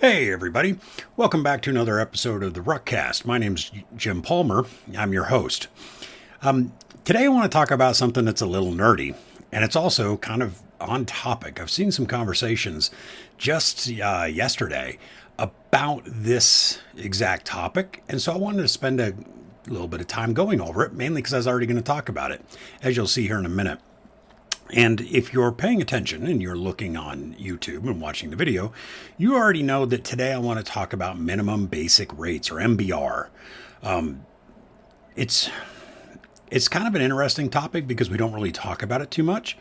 Hey everybody, welcome back to another episode of the RUCKCast. My name's Jim Palmer. I'm your host. Today I want to talk about something that's a little nerdy, and it's also kind of on topic. I've seen some conversations just yesterday about this exact topic, and so I wanted to spend a little bit of time going over it, mainly because I was already going to talk about it, as you'll see here in a minute. And if you're paying attention and you're looking on YouTube and watching the video, you already know that today I want to talk about minimum basic rates, or MBR. It's kind of an interesting topic because we don't really talk about it too much.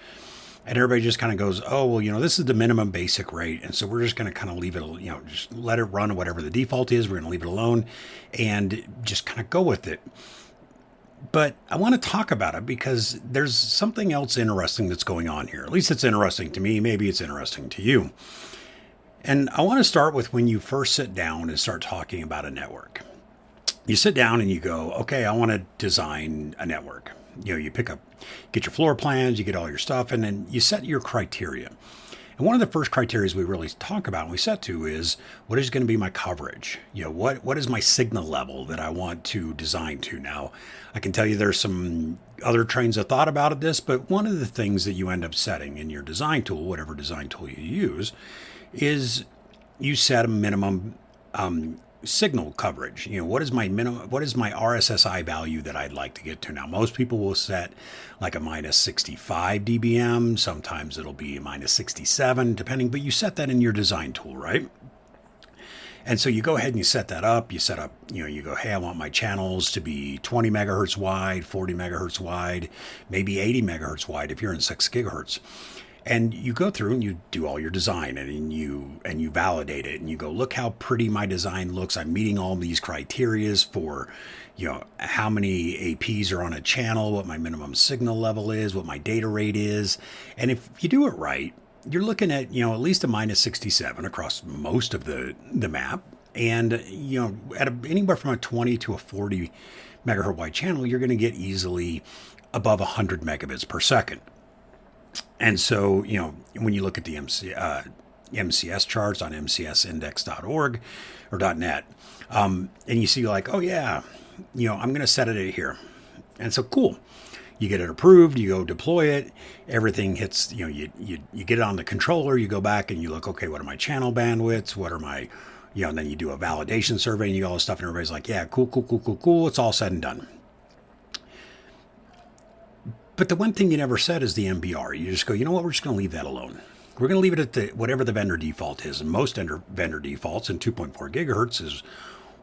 And everybody just kind of goes, oh, well, this is the minimum basic rate. And so we're just going to kind of leave it, just let it run whatever the default is. We're going to leave it alone and just kind of go with it. But I want to talk about it because there's something else interesting that's going on here. At least it's interesting to me. Maybe it's interesting to you. And I want to start with when you first sit down and start talking about a network. You sit down and you go, okay, I want to design a network. You get your floor plans, you get all your stuff, and then you set your criteria. And one of the first criteria we really talk about and we set to is what is going to be my coverage? What is my signal level that I want to design to? Now, I can tell you there's some other trains of thought about this, but one of the things that you end up setting in your design tool, whatever design tool you use, is you set a minimum signal coverage. What is my minimum? What is my RSSI value that I'd like to get to? Now, most people will set like a minus 65 dBm. Sometimes it'll be minus 67, depending. But you set that in your design tool, right? And so you go ahead and you set that up. You set up, you go, hey, I want my channels to be 20 megahertz wide, 40 megahertz wide, maybe 80 megahertz wide if you're in 6 gigahertz. And you go through and you do all your design and you validate it and you go, look how pretty my design looks. I'm meeting all these criterias for, how many APs are on a channel, what my minimum signal level is, what my data rate is. And if you do it right, you're looking at, at least a minus 67 across most of the map. And, at anywhere from a 20 to a 40 megahertz wide channel, you're going to get easily above 100 megabits per second. And so, when you look at the MCS charts on mcsindex.org or .net, and you see like, oh yeah, I'm going to set it at here. And so cool. You get it approved, you go deploy it, everything hits, you get it on the controller, you go back and you look, okay, what are my channel bandwidths? What are my, and then you do a validation survey and you do all this stuff and everybody's like, yeah, cool. It's all said and done. But the one thing you never said is the MBR. You just go, you know what, we're just going to leave that alone. We're going to leave it at whatever the vendor default is. And most vendor defaults in 2.4 gigahertz is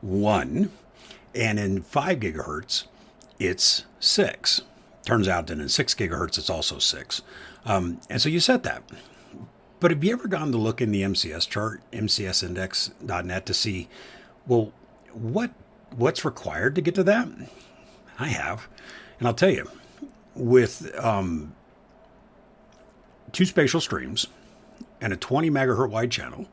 1. And in 5 gigahertz, it's 6. Turns out that in 6 gigahertz, it's also 6. And so you set that. But have you ever gone to look in the MCS chart, mcsindex.net, to see, well, what's required to get to that? I have. And I'll tell you. With 2 spatial streams and a 20 megahertz wide channel,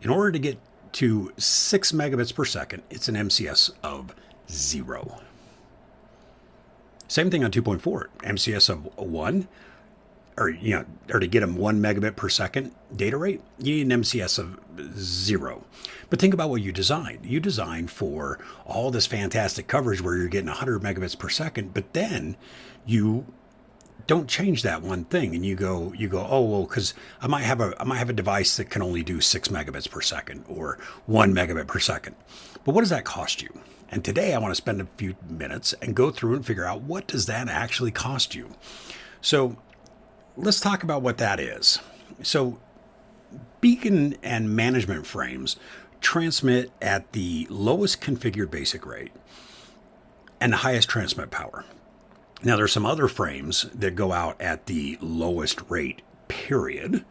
in order to get to 6 megabits per second, it's an MCS of 0. Same thing on 2.4, MCS of 1, or to get a 1 megabit per second data rate, you need an MCS of 0. But think about what you designed. You designed for all this fantastic coverage where you're getting 100 megabits per second, but then you don't change that one thing and you go, oh, well, because I might have a device that can only do 6 megabits per second or 1 megabit per second. But what does that cost you? And today I want to spend a few minutes and go through and figure out what does that actually cost you. So let's talk about what that is. So beacon and management frames transmit at the lowest configured basic rate and the highest transmit power. Now, there's some other frames that go out at the lowest rate, period.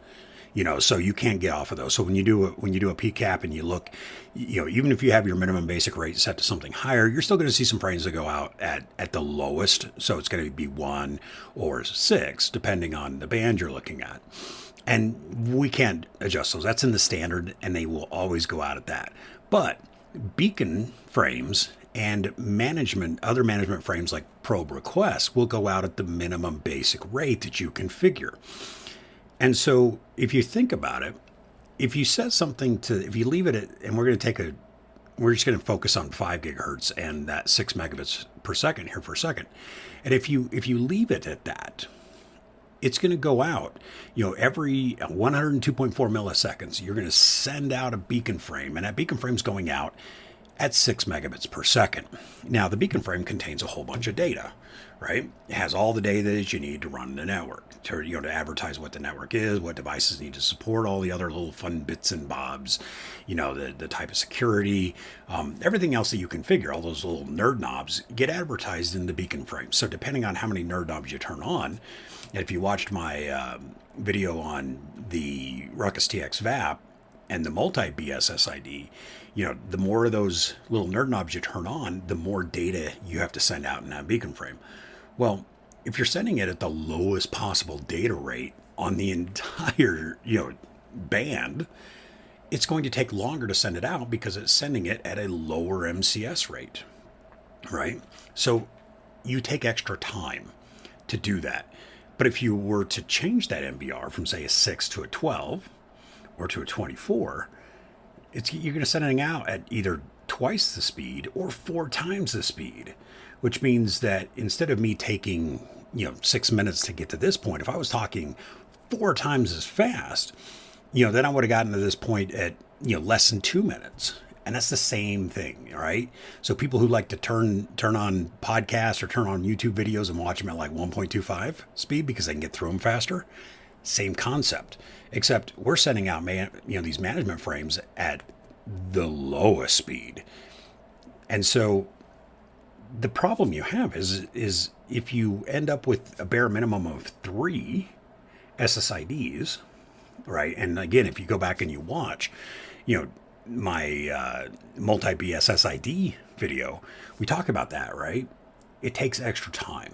So you can't get off of those. So when you do a PCAP and you look, even if you have your minimum basic rate set to something higher, you're still going to see some frames that go out at the lowest. So it's going to be 1 or 6, depending on the band you're looking at. And we can't adjust those. That's in the standard, and they will always go out at that. But beacon frames and other management frames like probe requests will go out at the minimum basic rate that you configure. And so if you think about it, if you set something to, if you leave it at, and we're just going to focus on 5 gigahertz and that 6 megabits per second here for a second. And if you leave it at that, it's going to go out, every 102.4 milliseconds, you're going to send out a beacon frame, and that beacon frame's going out at 6 megabits per second. Now, the beacon frame contains a whole bunch of data, right? It has all the data that you need to run the network, to advertise what the network is, what devices need to support, all the other little fun bits and bobs, the type of security, everything else that you configure, all those little nerd knobs get advertised in the beacon frame. So depending on how many nerd knobs you turn on, and if you watched my video on the Ruckus TX VAP and the multi-BSSID, the more of those little nerd knobs you turn on, the more data you have to send out in that beacon frame. Well, if you're sending it at the lowest possible data rate on the entire, band, it's going to take longer to send it out because it's sending it at a lower MCS rate, right? So you take extra time to do that. But if you were to change that MBR from, say, a 6 to a 12 or to a 24, you're going to send it out at either twice the speed or 4 times the speed, which means that instead of me taking 6 minutes to get to this point, if I was talking 4 times as fast, then I would have gotten to this point at less than 2 minutes. And that's the same thing, right? So people who like to turn on podcasts or turn on YouTube videos and watch them at like 1.25 speed because they can get through them faster, same concept. Except we're sending out these management frames at the lowest speed. And so the problem you have is if you end up with a bare minimum of 3 SSIDs, right? And again, if you go back and you watch, my multi-BSSID video, we talk about that, right? It takes extra time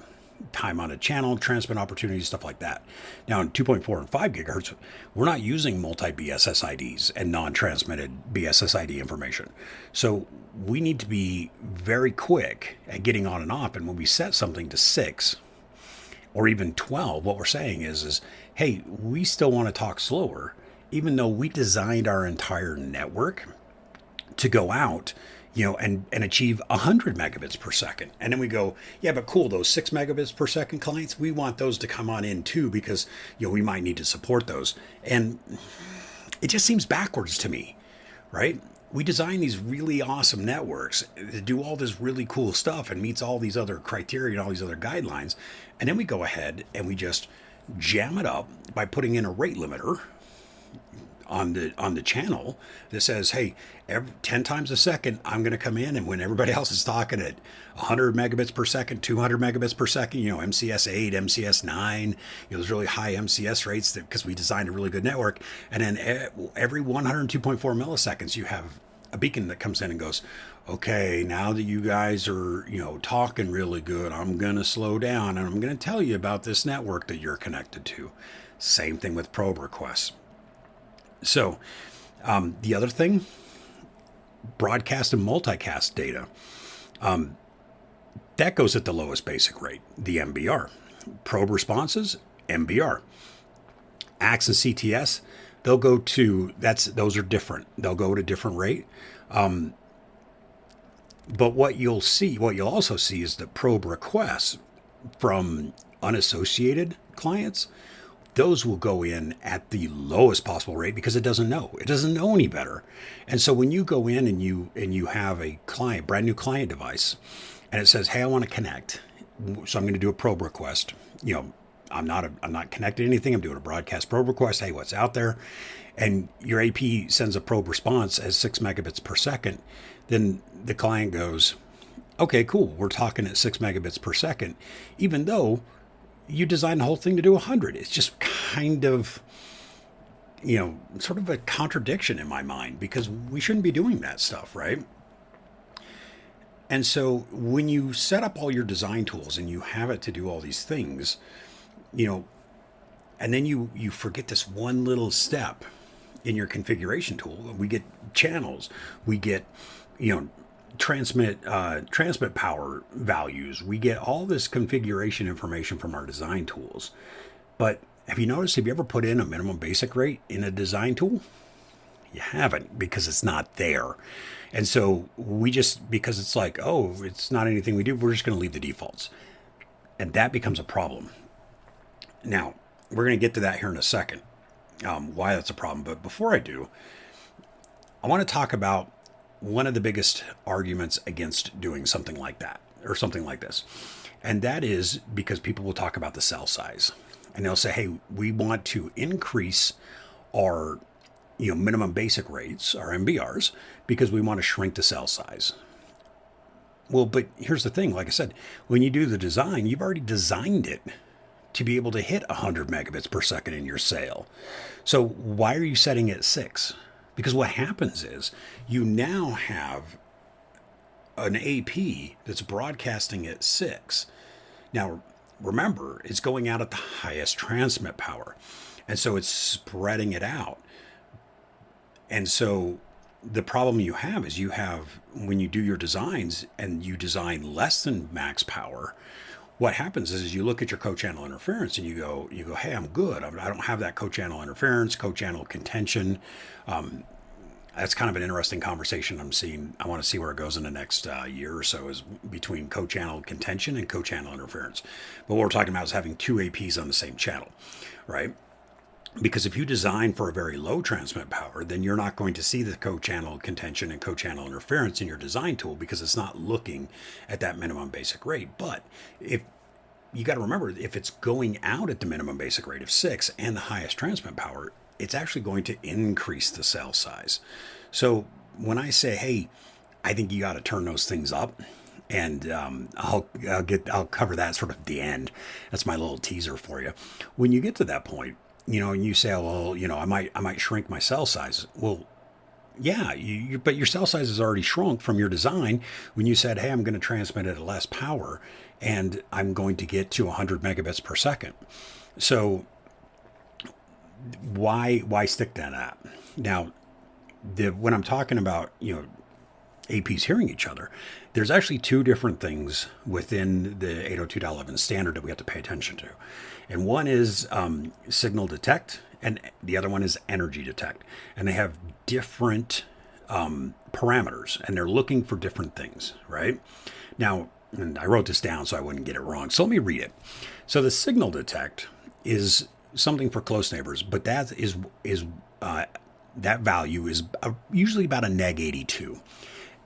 on a channel, transmit opportunities, stuff like that. Now in 2.4 and 5 gigahertz, we're not using multi-BSSIDs and non-transmitted BSSID information. So we need to be very quick at getting on and off. And when we set something to 6 or even 12, what we're saying is, hey, we still want to talk slower, even though we designed our entire network to go out, and achieve 100 megabits per second. And then we go, yeah, but cool, those 6 megabits per second clients, we want those to come on in too, because, we might need to support those. And it just seems backwards to me, right? We design these really awesome networks to do all this really cool stuff and meets all these other criteria and all these other guidelines. And then we go ahead and we just jam it up by putting in a rate limiter on the channel that says, hey, 10 times a second, I'm going to come in, and when everybody else is talking at 100 megabits per second, 200 megabits per second, MCS 8, MCS 9, those really high MCS rates because we designed a really good network. And then every 102.4 milliseconds, you have a beacon that comes in and goes, okay, now that you guys are, talking really good, I'm going to slow down and I'm going to tell you about this network that you're connected to. Same thing with probe requests. So the other thing, broadcast and multicast data, that goes at the lowest basic rate, the MBR. Probe responses, MBR. AX and CTS, they'll go to, those are different. They'll go at a different rate. But what you'll also see is that probe requests from unassociated clients, those will go in at the lowest possible rate because it doesn't know. It doesn't know any better. And so when you go in and you have a brand new client device, and it says, hey, I want to connect. So I'm going to do a probe request. I'm not connected to anything. I'm doing a broadcast probe request. Hey, what's out there? And your AP sends a probe response as 6 megabits per second. Then the client goes, okay, cool. We're talking at 6 megabits per second, even though you designed the whole thing to do 100. It's just kind of, sort of a contradiction in my mind, because we shouldn't be doing that stuff, right? And so when you set up all your design tools and you have it to do all these things, and then you forget this one little step in your configuration tool. We get channels, we get, transmit power values. We get all this configuration information from our design tools. But have you ever put in a minimum basic rate in a design tool? You haven't, because it's not there. And so we just, because it's like, oh, it's not anything we do, we're just going to leave the defaults. And that becomes a problem. Now, we're going to get to that here in a second, why that's a problem. But before I do, I want to talk about one of the biggest arguments against doing something like that, or something like this. And that is because people will talk about the cell size. And they'll say, hey, we want to increase our minimum basic rates, our MBRs, because we want to shrink the cell size. Well, but here's the thing. Like I said, when you do the design, you've already designed it to be able to hit 100 megabits per second in your sale. So why are you setting it at 6? Because what happens is you now have an AP that's broadcasting at 6. Now, remember, it's going out at the highest transmit power. And so it's spreading it out. And so the problem you have is when you do your designs and you design less than max power, what happens is you look at your co-channel interference and you go, hey, I'm good. I don't have that co-channel interference, co-channel contention. That's kind of an interesting conversation I'm seeing. I want to see where it goes in the next year or so, is between co-channel contention and co-channel interference. But what we're talking about is having two APs on the same channel, right? Because if you design for a very low transmit power, then you're not going to see the co-channel contention and co-channel interference in your design tool, because it's not looking at that minimum basic rate. But if you got to remember, if it's going out at the minimum basic rate of 6 and the highest transmit power, it's actually going to increase the cell size. So when I say, hey, I think you got to turn those things up, and I'll cover that sort of at the end. That's my little teaser for you. When you get to that point, and you say, well, I might shrink my cell size. Well, yeah, but your cell size has already shrunk from your design when you said, hey, I'm going to transmit at less power and I'm going to get to 100 megabits per second. So why stick to that? Now, when I'm talking about, APs hearing each other, there's actually two different things within the 802.11 standard that we have to pay attention to. And one is signal detect, and the other one is energy detect. And they have different parameters, and they're looking for different things, right? Now, and I wrote this down so I wouldn't get it wrong. So let me read it. So the signal detect is something for close neighbors, but that is that value is usually about a neg 82.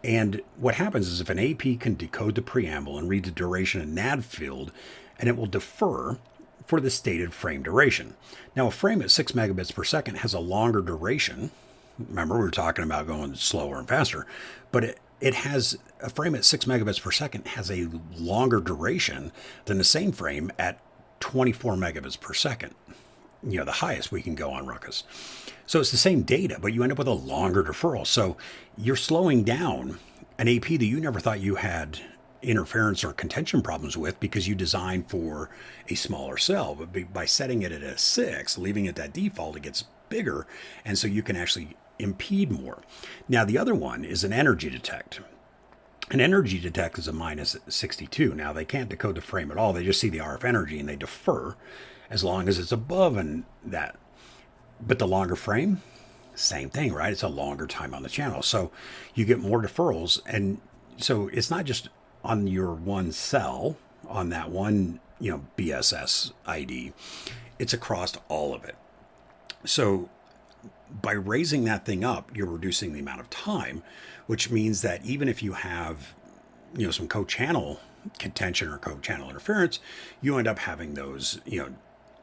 And what happens is if an AP can decode the preamble and read the duration in NAD field, and it will defer for the stated frame duration. Now, a frame at 6 megabits per second has a longer duration. Remember, we were talking about going slower and faster, but it has a frame at 6 megabits per second has a longer duration than the same frame at 24 megabits per second. The highest we can go on Ruckus. So it's the same data, but you end up with a longer deferral. So you're slowing down an AP that you never thought you had interference or contention problems with, because you designed for a smaller cell. But by setting it at a 6, leaving it at default, it gets bigger. And so you can actually impede more. Now, the other one is an energy detect. An energy detect is a minus 62. Now, they can't decode the frame at all. They just see the RF energy and they defer as long as it's above and that. But the longer frame, same thing, right? It's a longer time on the channel. So you get more deferrals. And so it's not just on your one cell, on that one, BSS ID. It's across all of it. So by raising that thing up, you're reducing the amount of time, which means that even if you have, some co-channel contention or co-channel interference, you end up having those,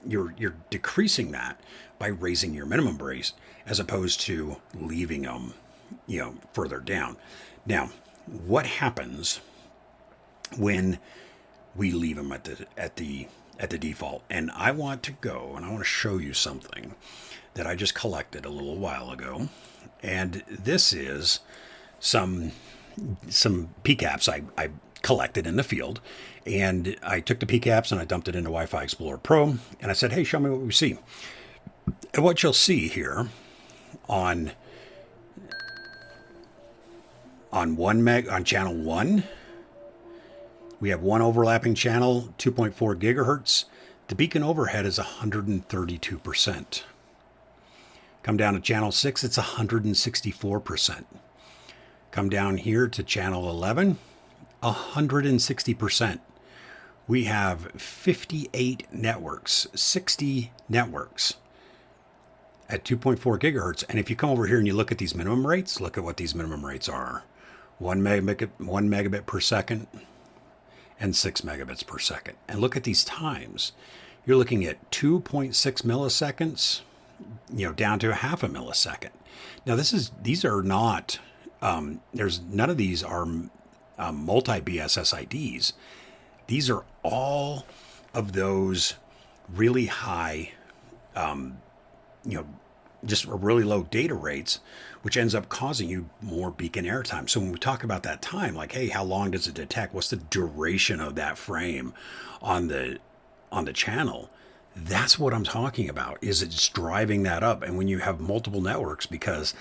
you're decreasing that by raising your minimum brace as opposed to leaving them, further down. Now, what happens when we leave them at the default? And I want to go and I want to show you something that I just collected a little while ago. And this is some PCAPs I collected in the field. And I took the PCAPs and I dumped it into Wi-Fi Explorer Pro. And I said, hey, show me what we see. And what you'll see here on channel 1, we have one overlapping channel, 2.4 gigahertz. The beacon overhead is 132%. Come down to channel 6, it's 164%. Come down here to channel 11, 160%. We have 58 networks, 60 networks at 2.4 gigahertz. And if you come over here and you look at these minimum rates, look at what these minimum rates are. 1 megabit per second and 6 megabits per second. And look at these times. You're looking at 2.6 milliseconds, down to a half a millisecond. Now these are not, none of these are multi-BSSIDs. These are all of those really high, just really low data rates, which ends up causing you more beacon airtime. So when we talk about that time, like, hey, how long does it detect? What's the duration of that frame on the channel? That's what I'm talking about, is it's driving that up. And when you have multiple networks, because,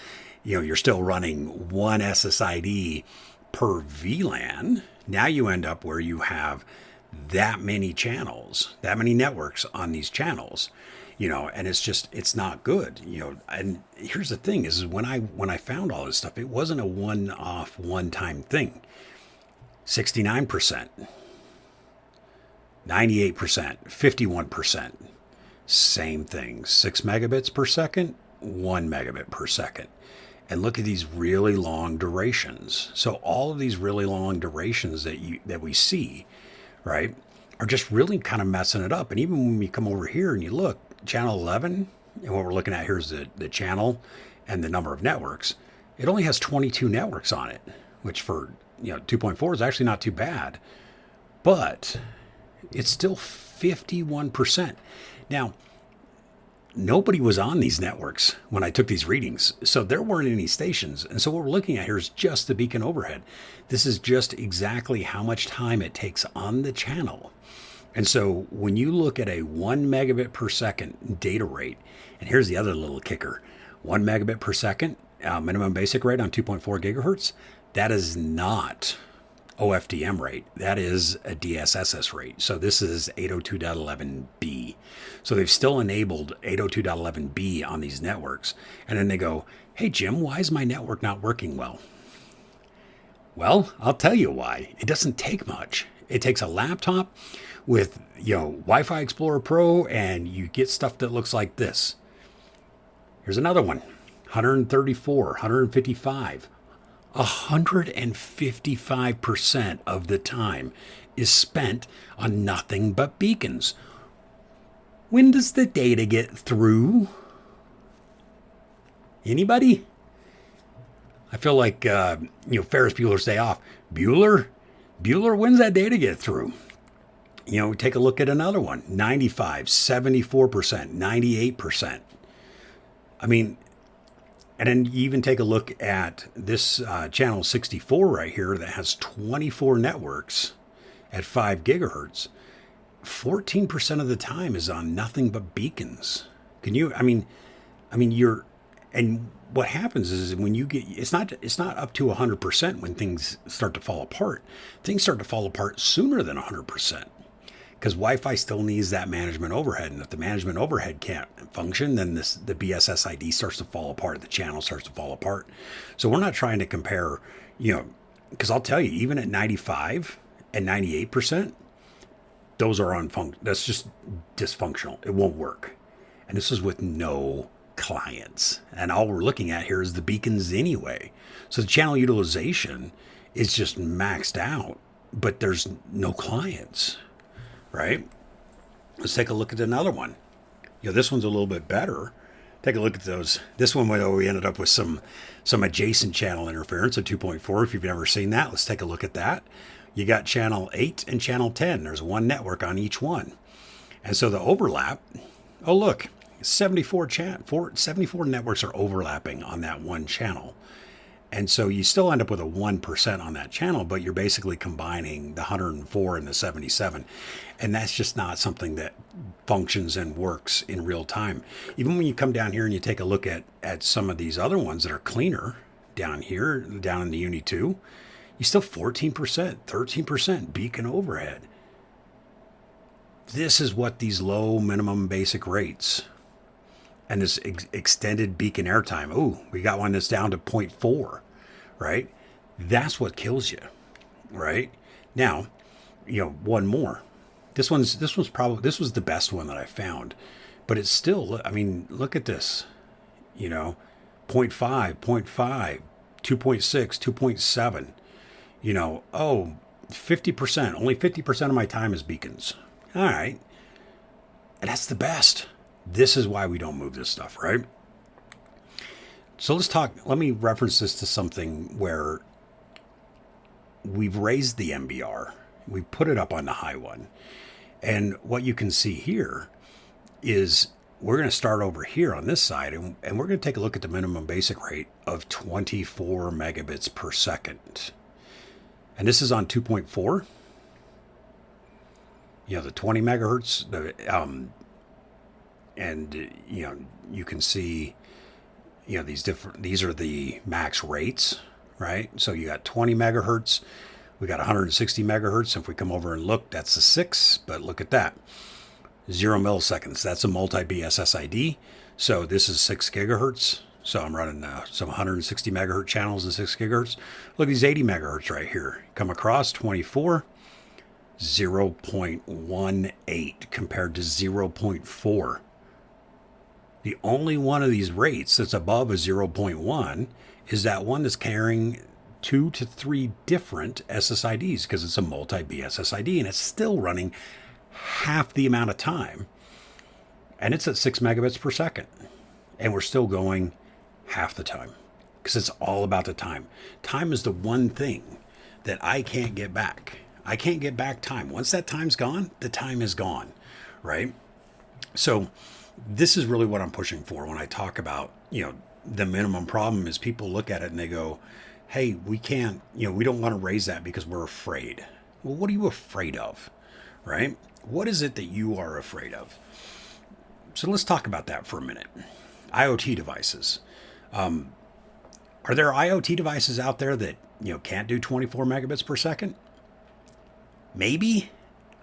you're still running one SSID per VLAN, now you end up where you have that many channels, that many networks on these channels, and it's not good, and here's the thing is when I found all this stuff, it wasn't a one-time thing. 69%, 98%, 51%, same thing, 6 megabits per second, 1 megabit per second. And look at these really long durations. So all of these really long durations that we see, right, are just really kind of messing it up. And even when we come over here and you look, channel 11, and what we're looking at here is the channel and the number of networks. It only has 22 networks on it, which for 2.4 is actually not too bad. But it's still 51%. Now, nobody was on these networks when I took these readings, so there weren't any stations. And so what we're looking at here is just the beacon overhead. This is just exactly how much time it takes on the channel. And so when you look at a 1 megabit per second data rate, and here's the other little kicker, 1 megabit per second, minimum basic rate on 2.4 gigahertz, that is not OFDM rate. That is a DSSS rate. So this is 802.11b. So they've still enabled 802.11b on these networks. And then they go, hey, Jim, why is my network not working well? Well, I'll tell you why. It doesn't take much. It takes a laptop with, Wi-Fi Explorer Pro, and you get stuff that looks like this. Here's another one, 134, 155. 155% of the time is spent on nothing but beacons. When does the data get through? Anybody? I feel like, Ferris Bueller's Day Off. Bueller, when's that data get through? Take a look at another one, 95, 74%, 98%. I mean, and then you even take a look at this channel 64 right here that has 24 networks at 5 gigahertz. 14% of the time is on nothing but beacons. Can you, and what happens is when you get, it's not up to 100% when things start to fall apart. Things start to fall apart sooner than 100%. Because Wi-Fi still needs that management overhead. And if the management overhead can't function, then the BSSID starts to fall apart. The channel starts to fall apart. So we're not trying to compare, because I'll tell you, even at 95 and 98%, those are that's just dysfunctional. It won't work. And this is with no clients. And all we're looking at here is the beacons anyway. So the channel utilization is just maxed out, but there's no clients. Right? Let's take a look at another one. This one's a little bit better. Take a look at those. This one, we ended up with some adjacent channel interference at 2.4. If you've never seen that, let's take a look at that. You got channel 8 and channel 10. There's one network on each one. And so the overlap, oh look, 74 networks are overlapping on that one channel. And so you still end up with a 1% on that channel, but you're basically combining the 104 and the 77. And that's just not something that functions and works in real time. Even when you come down here and you take a look at some of these other ones that are cleaner down here, down in the Uni 2, you still 14%, 13% beacon overhead. This is what these low minimum basic rates and this extended beacon airtime. Ooh, we got one that's down to 0.4, right? That's what kills you, right? Now, one more. This was the best one that I found, but it's still, I mean, look at this, 0.5, 0.5, 2.6, 2.7, 50%, only 50% of my time is beacons. All right. And that's the best. This is why we don't move this stuff, right? So let me reference this to something where we've raised the MBR. We put it up on the high one. And what you can see here is we're going to start over here on this side, and we're going to take a look at the minimum basic rate of 24 megabits per second. And this is on 2.4. The 20 megahertz, you can see, these are the max rates, right? So you got 20 megahertz, we got 160 megahertz. If we come over and look, that's a 6, but look at that. 0 milliseconds, that's a multi-BS SID. So this is 6 gigahertz. So I'm running some 160 megahertz channels and 6 gigahertz. Look at these 80 megahertz right here. Come across 24, 0.18 compared to 0.4. The only one of these rates that's above a 0.1 is that one that's carrying 2 to 3 different SSIDs, because it's a multi-BS SSID, and it's still running half the amount of time. And it's at 6 megabits per second. And we're still going half the time, because it's all about the time. Time is the one thing that I can't get back. I can't get back time. Once that time's gone, the time is gone, right? So this is really what I'm pushing for when I talk about, the minimum problem is people look at it and they go, hey, we can't, we don't want to raise that because we're afraid. Well, what are you afraid of, right? What is it that you are afraid of? So let's talk about that for a minute. IoT devices. Are there IoT devices out there that, can't do 24 megabits per second? Maybe.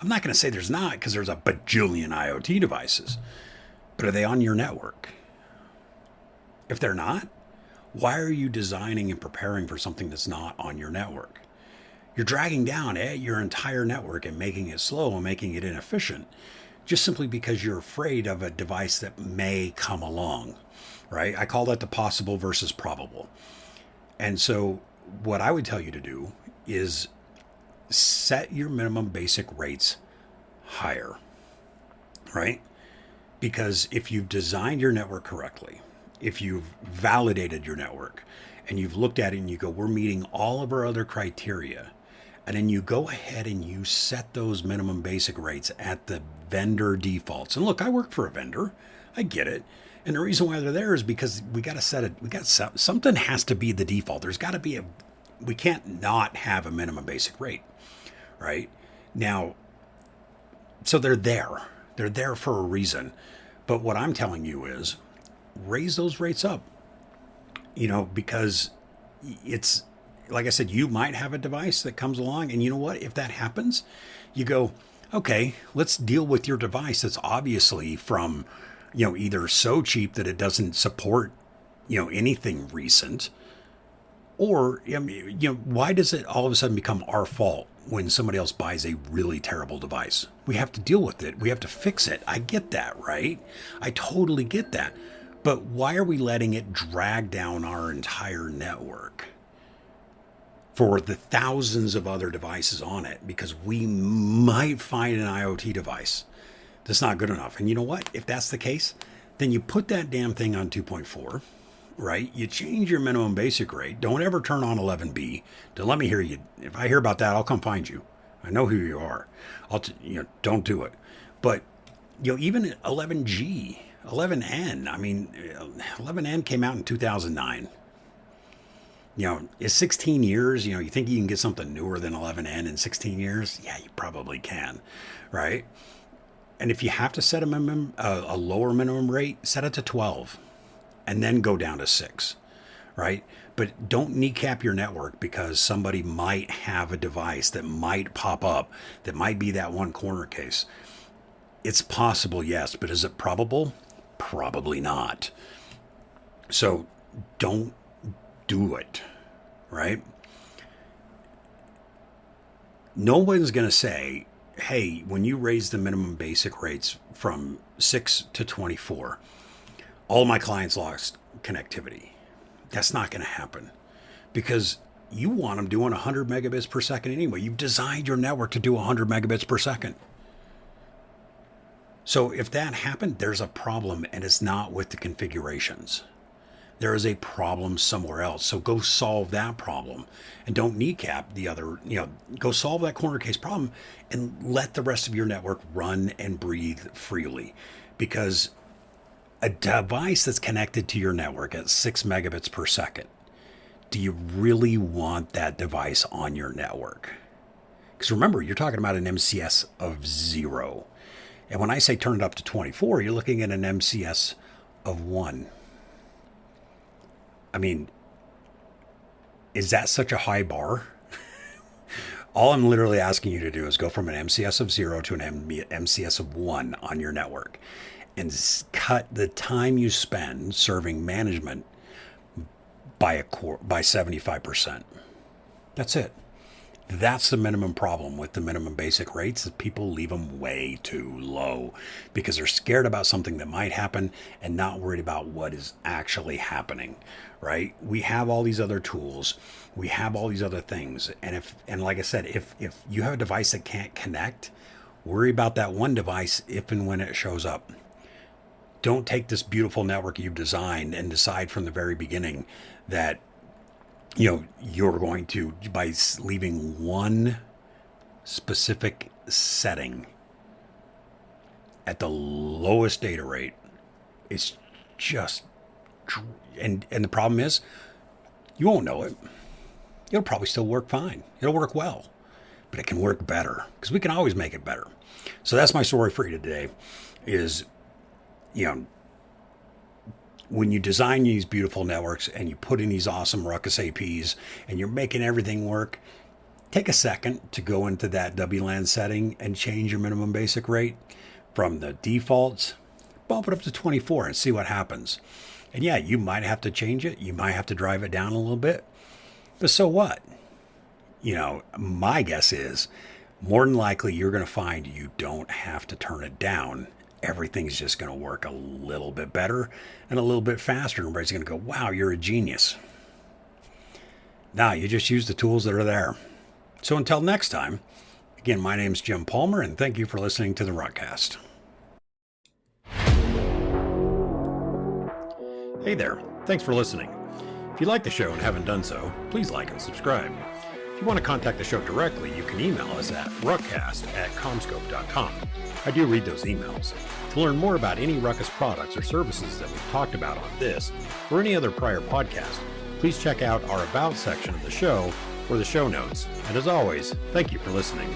I'm not going to say there's not, because there's a bajillion IoT devices. But are they on your network? If they're not, why are you designing and preparing for something that's not on your network? You're dragging down your entire network and making it slow and making it inefficient, just simply because you're afraid of a device that may come along, right? I call that the possible versus probable. And so what I would tell you to do is set your minimum basic rates higher, right? Because if you've designed your network correctly, if you've validated your network and you've looked at it and you go, we're meeting all of our other criteria, and then you go ahead and you set those minimum basic rates at the vendor defaults. And look, I work for a vendor. I get it. And the reason why they're there is because something has to be the default. There's got to be we can't not have a minimum basic rate, right? Now, so they're there. They're there for a reason. But what I'm telling you is raise those rates up, because it's, like I said, you might have a device that comes along, and you know what? If that happens, you go, okay, let's deal with your device that's obviously from, either so cheap that it doesn't support, anything recent, or, why does it all of a sudden become our fault when somebody else buys a really terrible device? We have to deal with it. We have to fix it. I get that, right? I totally get that. But why are we letting it drag down our entire network for the thousands of other devices on it? Because we might find an IoT device that's not good enough. And you know what? If that's the case, then you put that damn thing on 2.4, right? You change your minimum basic rate. Don't ever turn on 11B. Don't let me hear you. If I hear about that, I'll come find you. I know who you are. Don't do it. But, even 11G, 11N, 11N came out in 2009. Is 16 years, you think you can get something newer than 11N in 16 years? Yeah, you probably can, right? And if you have to set a lower minimum rate, set it to 12 and then go down to 6, right? But don't kneecap your network because somebody might have a device that might pop up, that might be that one corner case. It's possible, yes, but is it probable? Probably not. So don't do it, right? No one's going to say, hey, when you raise the minimum basic rates from 6 to 24, all my clients lost connectivity. That's not going to happen because you want them doing 100 megabits per second anyway. You've designed your network to do 100 megabits per second. So if that happened, there's a problem, and it's not with the configurations. There is a problem somewhere else. So go solve that problem and don't kneecap the other, go solve that corner case problem and let the rest of your network run and breathe freely. Because a device that's connected to your network at 6 megabits per second, do you really want that device on your network? Because remember, you're talking about an MCS of 0. And when I say turn it up to 24, you're looking at an MCS of 1. I mean, is that such a high bar? All I'm literally asking you to do is go from an MCS of 0 to an MCS of 1 on your network and cut the time you spend serving management by 75%. That's it. That's the minimum problem with the minimum basic rates, is people leave them way too low because they're scared about something that might happen and not worried about what is actually happening, right? We have all these other tools. We have all these other things. And like I said, if you have a device that can't connect, worry about that one device if and when it shows up. Don't take this beautiful network you've designed and decide from the very beginning that you're going to, by leaving one specific setting at the lowest data rate, it's just, and the problem is you won't know it. It'll probably still work fine. It'll work well, but it can work better because we can always make it better. So that's my story for you today is, when you design these beautiful networks and you put in these awesome Ruckus APs and you're making everything work, take a second to go into that WLAN setting and change your minimum basic rate from the defaults, bump it up to 24 and see what happens. And yeah, you might have to change it. You might have to drive it down a little bit, but so what? My guess is more than likely you're going to find you don't have to turn it down. Everything's just going to work a little bit better and a little bit faster. Everybody's going to go, wow, you're a genius. Now you just use the tools that are there. So until next time, again, my name's Jim Palmer, and thank you for listening to the RUCKCast. Hey there. Thanks for listening. If you like the show and haven't done so, please like and subscribe. If you want to contact the show directly, you can email us at ruckcast@comscope.com. I do read those emails. To learn more about any Ruckus products or services that we've talked about on this or any other prior podcast, please check out our About section of the show or the show notes. And as always, thank you for listening.